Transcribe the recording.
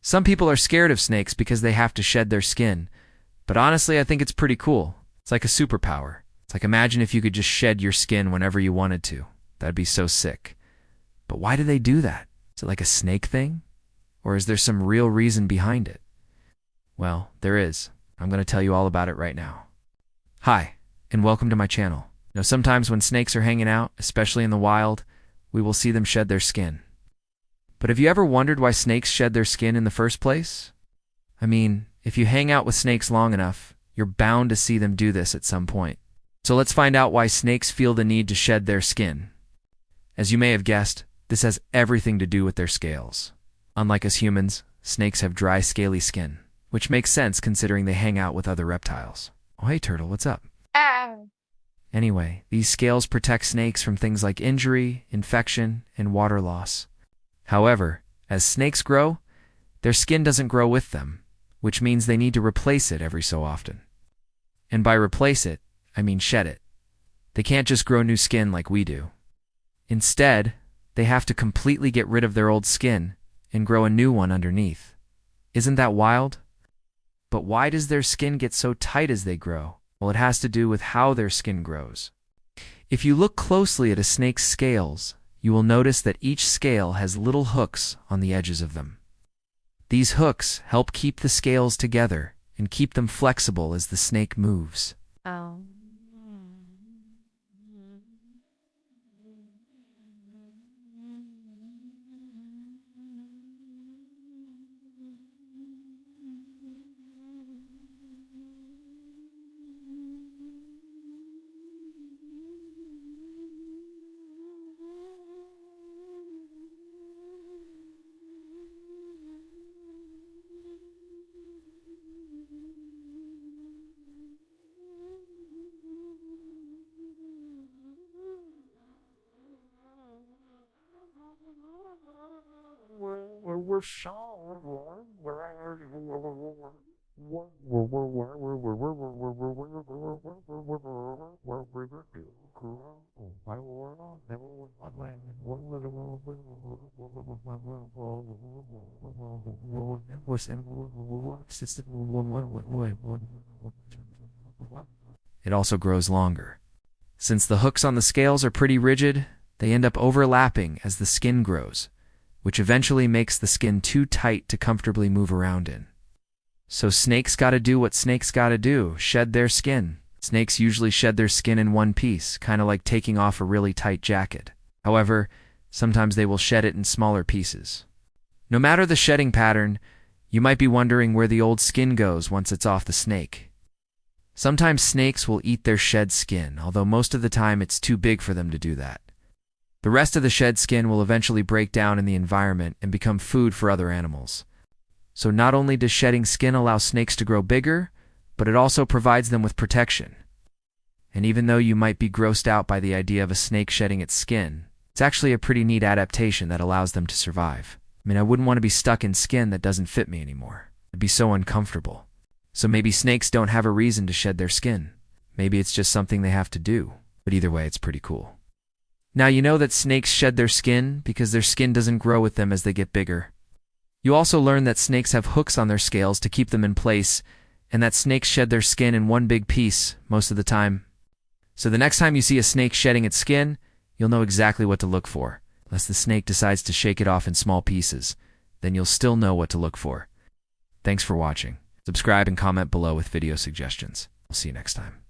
Some people are scared of snakes because they have to shed their skin, but honestly, I think it's pretty cool. It's like a superpower. It's like imagine if you could just shed your skin whenever you wanted to. That'd be so sick. But why do they do that? Is it like a snake thing? Or is there some real reason behind it? Well, there is. I'm going to tell you all about it right now. Hi, and welcome to my channel. Sometimes when snakes are hanging out, especially in the wild, we will see them shed their skin. But have you ever wondered why snakes shed their skin in the first place? I mean, if you hang out with snakes long enough, you're bound to see them do this at some point. So let's find out why snakes feel the need to shed their skin. As you may have guessed, this has everything to do with their scales. Unlike us humans, snakes have dry, scaly skin, which makes sense considering they hang out with other reptiles. Oh, hey, turtle, what's up? Anyway, these scales protect snakes from things like injury, infection, and water loss. However, as snakes grow, their skin doesn't grow with them, which means they need to replace it every so often. And by replace it, I mean shed it. They can't just grow new skin like we do. Instead, they have to completely get rid of their old skin and grow a new one underneath. Isn't that wild? But why does their skin get so tight as they grow? Well, it has to do with how their skin grows. If you look closely at a snake's scales, you will notice that each scale has little hooks on the edges of them. These hooks help keep the scales together and keep them flexible as the snake moves. Oh. It also grows longer. Since the hooks on the scales are pretty rigid, they end up overlapping as the skin grows, which eventually makes the skin too tight to comfortably move around in. So snakes gotta do what snakes gotta do, shed their skin. Snakes usually shed their skin in one piece, kind of like taking off a really tight jacket. However, sometimes they will shed it in smaller pieces. No matter the shedding pattern, you might be wondering where the old skin goes once it's off the snake. Sometimes snakes will eat their shed skin, although most of the time it's too big for them to do that. The rest of the shed skin will eventually break down in the environment and become food for other animals. So not only does shedding skin allow snakes to grow bigger, but it also provides them with protection. And even though you might be grossed out by the idea of a snake shedding its skin, it's actually a pretty neat adaptation that allows them to survive. I mean, I wouldn't want to be stuck in skin that doesn't fit me anymore. It'd be so uncomfortable. So maybe snakes don't have a reason to shed their skin. Maybe it's just something they have to do. But either way, it's pretty cool. Now you know that snakes shed their skin because their skin doesn't grow with them as they get bigger. You also learn that snakes have hooks on their scales to keep them in place, and that snakes shed their skin in one big piece most of the time. So the next time you see a snake shedding its skin, you'll know exactly what to look for. Unless the snake decides to shake it off in small pieces, then you'll still know what to look for. Thanks for watching. Subscribe and comment below with video suggestions. I'll see you next time.